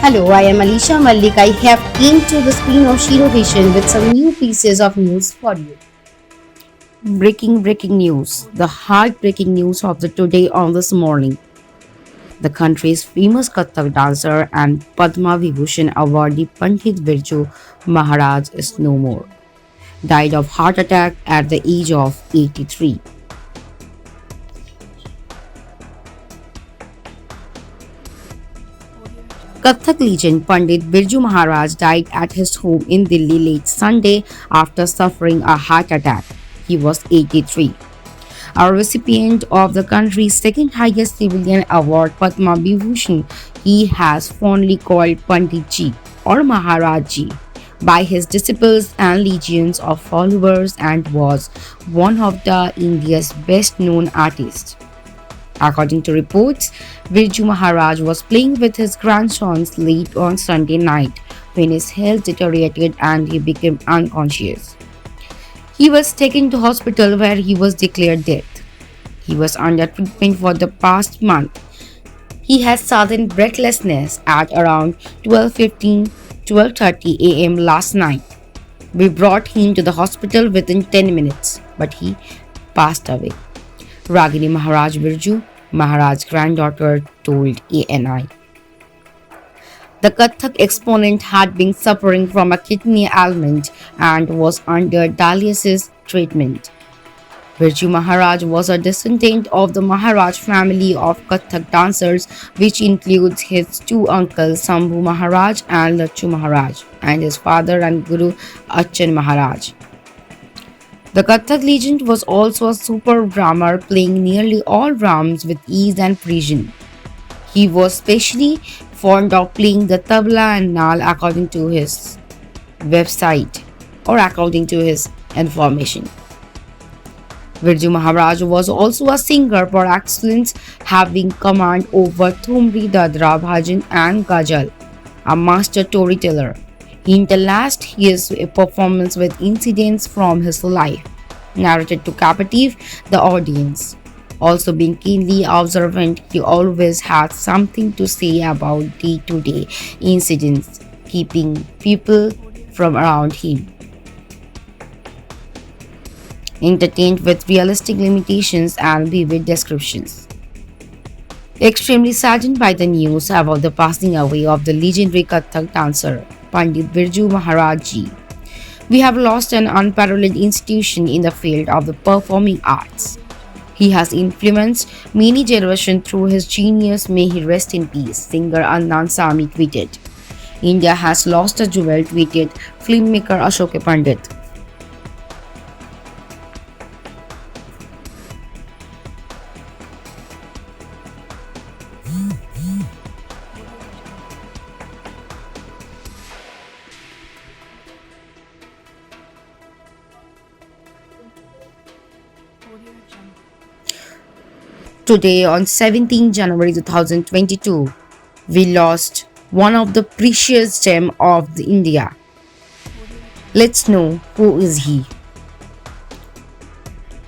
Hello, I am Alisha Malik. I have came to the screen of Shiro Vision with some new pieces of news for you. Breaking news. The heartbreaking news of the today on this morning. The country's famous Kathak dancer and Padma Vibhushan awardee Pandit Birju Maharaj is no more. Died of heart attack at the age of 83. Kathak legend Pandit Birju Maharaj died at his home in Delhi late Sunday after suffering a heart attack. He was 83. A recipient of the country's second highest civilian award, Padma Vibhushan, he has fondly called Pandit Ji or Maharaj Ji by his disciples and legions of followers and was one of the India's best known artists. According to reports, Birju Maharaj was playing with his grandsons late on Sunday night when his health deteriorated and he became unconscious. He was taken to hospital where he was declared dead. He was under treatment for the past month. He had sudden breathlessness at around 12:30 a.m. last night. We brought him to the hospital within 10 minutes, but he passed away. Ragini Maharaj Birju, Maharaj's granddaughter, told ANI. The Kathak exponent had been suffering from a kidney ailment and was under dialysis treatment. Birju Maharaj was a descendant of the Maharaj family of Kathak dancers, which includes his two uncles Sambhu Maharaj and Lachu Maharaj, and his father and guru Achan Maharaj. The Kathak legend was also a super drummer, playing nearly all drums with ease and precision. He was especially fond of playing the tabla and nal according to his website or according to his information. Birju Maharaj was also a singer for excellence, having command over Thumri, Dadra, Bhajan and Gajal, a master storyteller. He interlaced his performance with incidents from his life, narrated to captive the audience. Also being keenly observant, he always had something to say about day-to-day incidents, keeping people from around him entertained with realistic limitations and vivid descriptions. Extremely saddened by the news about the passing away of the legendary Kathak dancer, Pandit Birju Maharaj Ji, we have lost an unparalleled institution in the field of the performing arts. He has influenced many generations through his genius. May he rest in peace, singer Anand Sami tweeted. India has lost a jewel, tweeted filmmaker Ashok Pandit. Today, on 17 January 2022, we lost one of the precious gem of the India. Let's know who is he.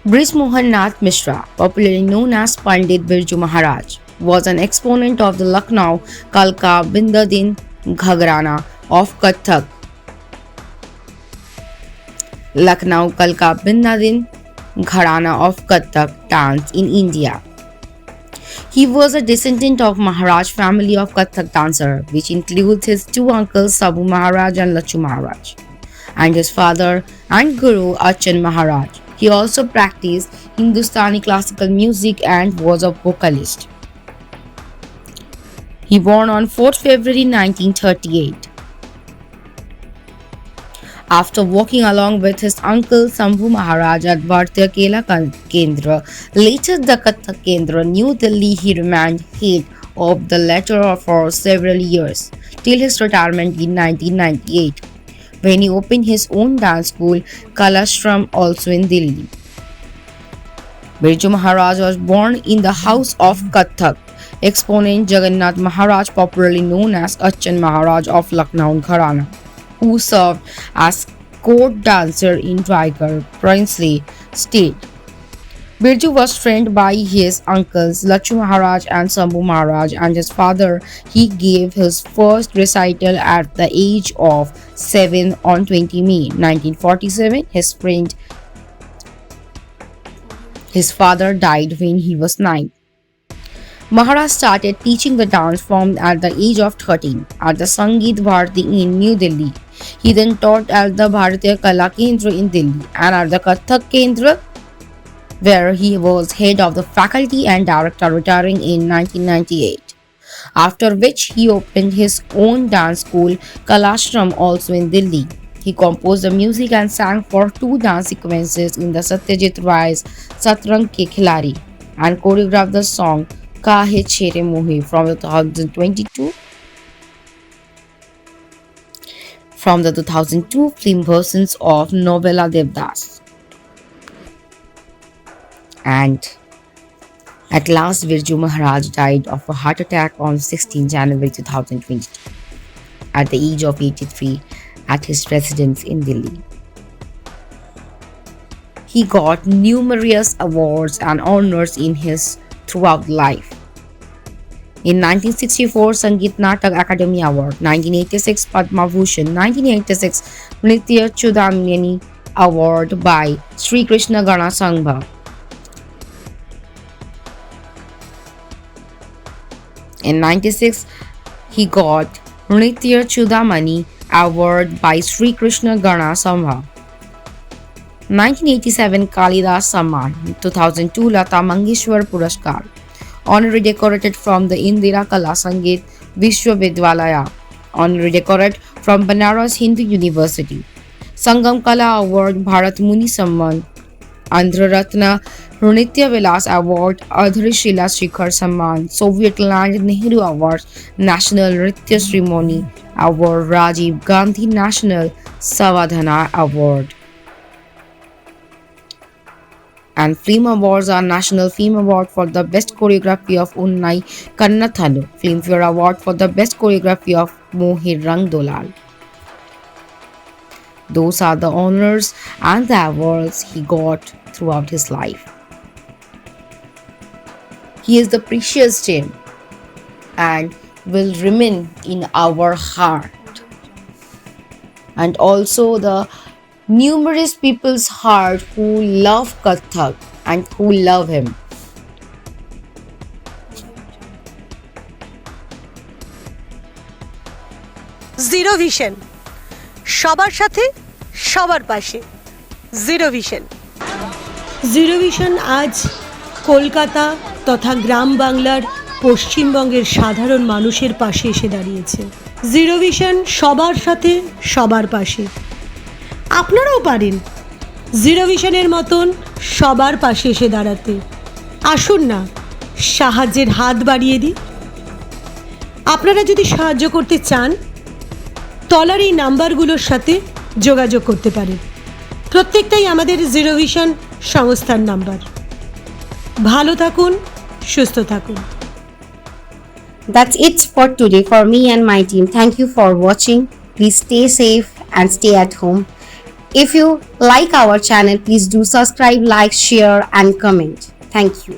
Brij Mohan Nath Mishra, popularly known as Pandit Birju Maharaj, was an exponent of the Lucknow Kalka Bindadin Ghagrana of Kathak. Lucknow Kalka Bindadin Gharana of Kathak dance in India. He was a descendant of Maharaj family of Kathak dancer, which includes his two uncles Sabhu Maharaj and Lachu Maharaj, and his father and guru Achan Maharaj. He also practiced Hindustani classical music and was a vocalist. He born on 4th February 1938. After working along with his uncle Sambhu Maharaj at Bhartiya Kela Kendra, later the Kathak Kendra, New Delhi, he remained head of the latter for several years, till his retirement in 1998, when he opened his own dance school, Kalashram, also in Delhi. Birju Maharaj was born in the house of Kathak exponent Jagannath Maharaj, popularly known as Achan Maharaj of Lucknow Gharana, who served as court dancer in Raigad, princely state. Birju was trained by his uncles Lachu Maharaj and Sambhu Maharaj, and his father. He gave his first recital at the age of 7 on 20 May 1947. His father died when he was 9. Maharaj started teaching the dance form at the age of 13 at the Sangeet Bharati in New Delhi. He then taught at the Bharatiya Kala Kendra in Delhi and at the Kathak Kendra, where he was head of the faculty and director, retiring in 1998. After which he opened his own dance school, Kalashram, also in Delhi. He composed the music and sang for 2 dance sequences in the Satyajit Ray's Satrang Ke Khilari and choreographed the song Kahe Chere Mohi from the 2002 film versions of Novella Devdas. And at last, Birju Maharaj died of a heart attack on 16 January 2022 at the age of 83 at his residence in Delhi. He got numerous awards and honors in his throughout life. In 1964, Sangeet Natak Academy Award, 1986 Padma Bhushan, 1986 Nritya Chudamani Award by Sri Krishna Gana Sangha. In 96, he got Nritya Chudamani Award by Sri Krishna Gana Sangha. 1987 Kalidas Samman, 2002 Lata Mangeshwar Puraskar, honorary decorated from the Indira Kala Sangeet Vishwavidyalaya, honorary decorated from Banaras Hindu University, Sangam Kala Award Bharat Muni Samman, Andhra Ratna Nritya Vilas Award Adharishila Shikhar Samman, Soviet Land Nehru Award National Nritya Ceremony Award Rajiv Gandhi National Savadhana Award. And film awards are National Film Award for the Best Choreography of Unnai Kannathanu, Filmfare Award for the Best Choreography of Mohir Rang Dolal. Those are the honors and the awards he got throughout his life. He is the precious gem and will remain in our heart, and also the numerous people's heart who love Kathak and who love him. Zero vision, সবার সাথে সবার পাশে। Zero vision. Zero vision আজ কলকাতা তথা গ্রাম বাংলার পশ্চিমবঙ্গের সাধারণ মানুষের পাশে এসে দাঁড়িয়েছে। জিরো ভিশন সবার সাথে সবার পাশে। আপনারাও পারেন জিরো ভিশনের মতন সবার পাশে এসে দাঁড়াতে। আসুন না সাহায্যের হাত বাড়িয়ে দিই। আপনারা যদি সাহায্য করতে চান তলার এই নাম্বারগুলোর সাথে যোগাযোগ করতে পারেন। প্রত্যেকটাই আমাদের জিরো ভিশন সংস্থার নাম্বার। ভালো থাকুন, সুস্থ থাকুন। That's it for today for me and my team. Thank you for watching. Please stay safe and stay at home. If you like our channel, please do subscribe, like, share and comment. Thank you.